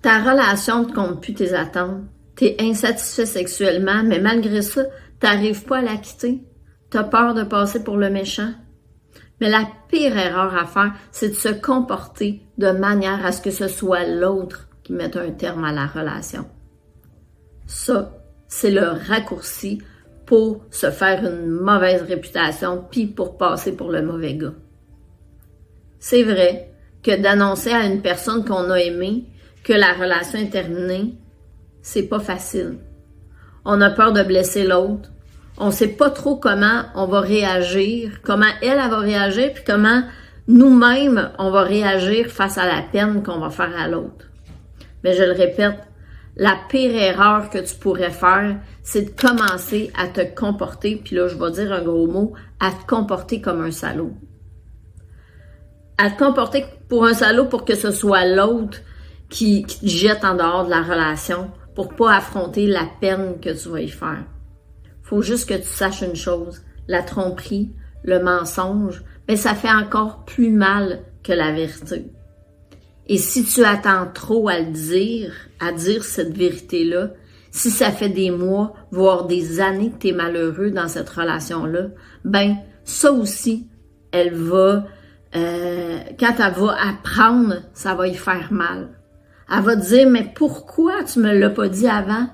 Ta relation ne compte plus tes attentes. T'es insatisfait sexuellement, mais malgré ça, t'arrives pas à la quitter. T'as peur de passer pour le méchant. Mais la pire erreur à faire, c'est de se comporter de manière à ce que ce soit l'autre qui mette un terme à la relation. Ça, c'est le raccourci pour se faire une mauvaise réputation puis pour passer pour le mauvais gars. C'est vrai que d'annoncer à une personne qu'on a aimée que la relation est terminée, c'est pas facile. On a peur de blesser l'autre. On sait pas trop comment on va réagir, comment elle va réagir, puis comment nous-mêmes on va réagir face à la peine qu'on va faire à l'autre. Mais je le répète, la pire erreur que tu pourrais faire, c'est de commencer à te comporter, puis là je vais dire un gros mot, à te comporter comme un salaud. À te comporter pour un salaud pour que ce soit l'autre qui te jette en dehors de la relation pour pas affronter la peine que tu vas y faire. Faut juste que tu saches une chose, la tromperie, le mensonge, mais ça fait encore plus mal que la vérité. Et si tu attends trop à dire cette vérité-là, si ça fait des mois, voire des années que tu es malheureux dans cette relation-là, ben ça aussi, elle va, quand elle va apprendre, ça va y faire mal. Elle va te dire, mais pourquoi tu me l'as pas dit avant?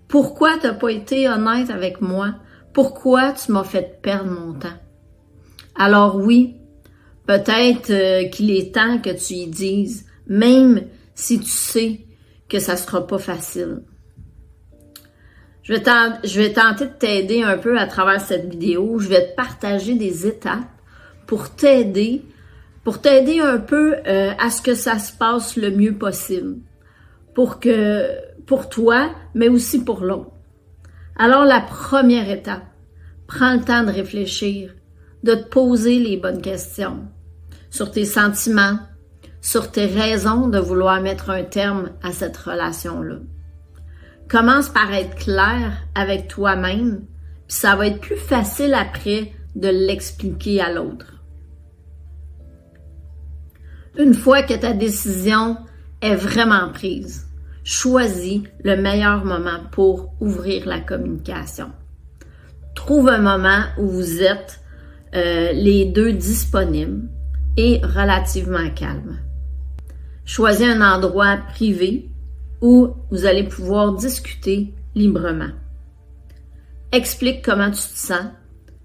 Pourquoi tu n'as pas été honnête avec moi? Pourquoi tu m'as fait perdre mon temps? Alors oui, peut-être qu'il est temps que tu y dises, même si tu sais que ça sera pas facile. Je vais tenter de t'aider un peu à travers cette vidéo. Je vais te partager des étapes pour t'aider un peu à ce que ça se passe le mieux possible. Pour toi, mais aussi pour l'autre. Alors, la première étape, prends le temps de réfléchir, de te poser les bonnes questions sur tes sentiments, sur tes raisons de vouloir mettre un terme à cette relation-là. Commence par être clair avec toi-même, puis ça va être plus facile après de l'expliquer à l'autre. Une fois que ta décision est vraiment prise, choisis le meilleur moment pour ouvrir la communication. Trouve un moment où vous êtes les deux disponibles et relativement calme. Choisis un endroit privé où vous allez pouvoir discuter librement. Explique comment tu te sens,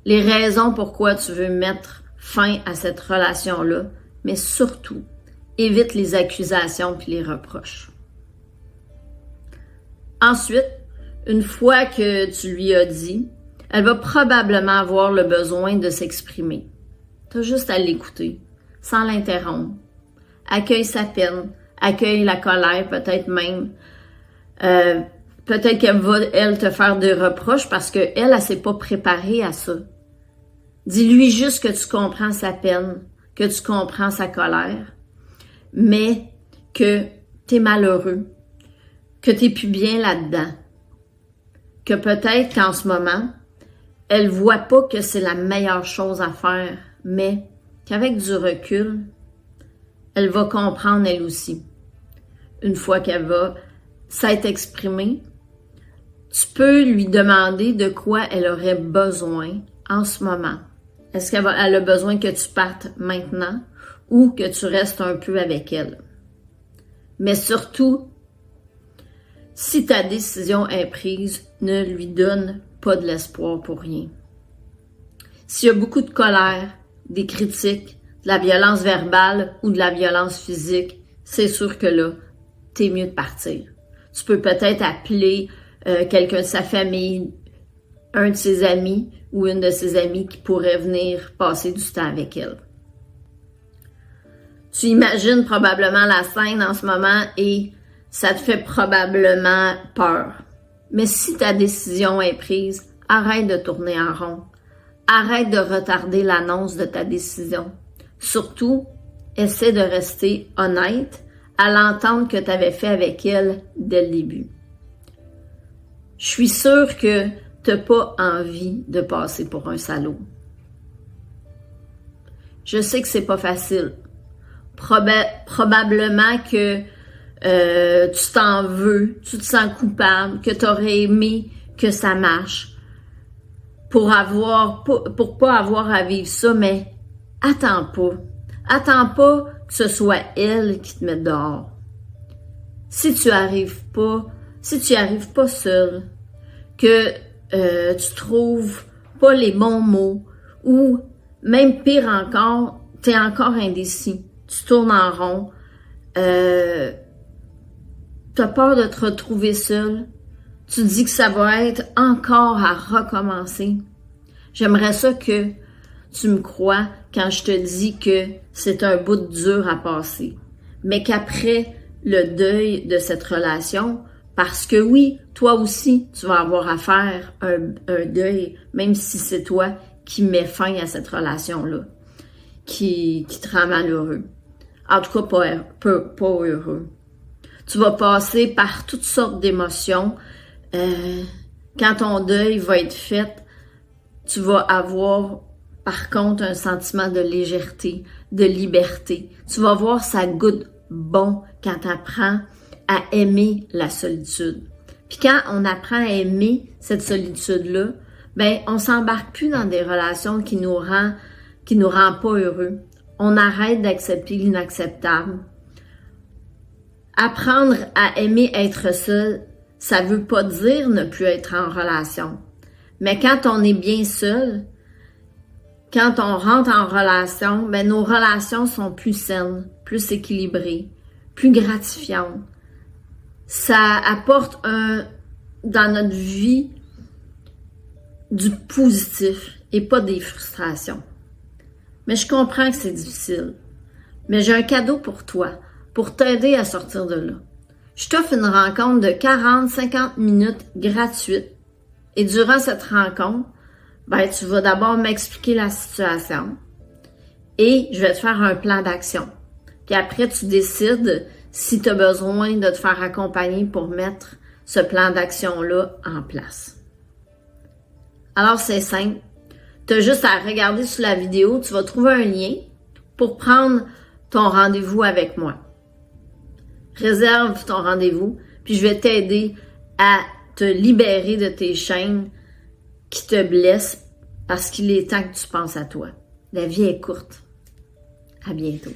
les raisons pourquoi tu veux mettre fin à cette relation-là, mais surtout, évite les accusations puis les reproches. Ensuite, une fois que tu lui as dit, elle va probablement avoir le besoin de s'exprimer. Tu as juste à l'écouter, sans l'interrompre. Accueille sa peine, accueille la colère peut-être même. Peut-être qu'elle va, elle, te faire des reproches parce qu'elle, elle s'est pas préparée à ça. Dis-lui juste que tu comprends sa peine, que tu comprends sa colère, mais que tu es malheureux, que tu n'es plus bien là-dedans, que peut-être qu'en ce moment, elle voit pas que c'est la meilleure chose à faire, mais qu'avec du recul, elle va comprendre elle aussi. Une fois qu'elle va s'être exprimée, tu peux lui demander de quoi elle aurait besoin en ce moment. Est-ce qu'elle a besoin que tu partes maintenant ou que tu restes un peu avec elle? Mais surtout, si ta décision est prise, ne lui donne pas de l'espoir pour rien. S'il y a beaucoup de colère, des critiques, de la violence verbale ou de la violence physique, c'est sûr que là, t'es mieux de partir. Tu peux peut-être appeler quelqu'un de sa famille, un de ses amis ou une de ses amies qui pourrait venir passer du temps avec elle. Tu imagines probablement la scène en ce moment et ça te fait probablement peur. Mais si ta décision est prise, arrête de tourner en rond. Arrête de retarder l'annonce de ta décision. Surtout, essaie de rester honnête à l'entente que tu avais fait avec elle dès le début. Je suis sûre que tu n'as pas envie de passer pour un salaud. Je sais que c'est pas facile. Probablement que tu t'en veux, tu te sens coupable, que tu aurais aimé que ça marche pour pas avoir à vivre ça, mais attends pas. Attends pas que ce soit elle qui te mette dehors. Si tu y arrives pas seul, que tu trouves pas les bons mots, ou même pire encore, tu es encore indécis, tu tournes en rond, tu as peur de te retrouver seul, tu dis que ça va être encore à recommencer. J'aimerais ça que tu me crois quand je te dis que c'est un bout dur à passer, mais qu'après le deuil de cette relation, parce que oui, toi aussi, tu vas avoir à faire un deuil, même si c'est toi qui mets fin à cette relation-là, qui te rend malheureux. En tout cas, pas heureux. Tu vas passer par toutes sortes d'émotions. Quand ton deuil va être fait, tu vas avoir par contre un sentiment de légèreté, de liberté. Tu vas voir ça goûte bon quand tu apprends à aimer la solitude. Puis quand on apprend à aimer cette solitude-là, ben on s'embarque plus dans des relations qui nous rend pas heureux. On arrête d'accepter l'inacceptable. Apprendre à aimer être seul, ça veut pas dire ne plus être en relation. Mais quand on est bien seul, quand on rentre en relation, ben nos relations sont plus saines, plus équilibrées, plus gratifiantes. Ça apporte dans notre vie du positif et pas des frustrations. Mais je comprends que c'est difficile. Mais j'ai un cadeau pour toi, pour t'aider à sortir de là. Je t'offre une rencontre de 40-50 minutes gratuite. Et durant cette rencontre, ben, tu vas d'abord m'expliquer la situation et je vais te faire un plan d'action. Puis après, tu décides si tu as besoin de te faire accompagner pour mettre ce plan d'action-là en place. Alors, c'est simple. Tu as juste à regarder sur la vidéo, tu vas trouver un lien pour prendre ton rendez-vous avec moi. Réserve ton rendez-vous, puis je vais t'aider à te libérer de tes chaînes qui te blessent parce qu'il est temps que tu penses à toi. La vie est courte. À bientôt.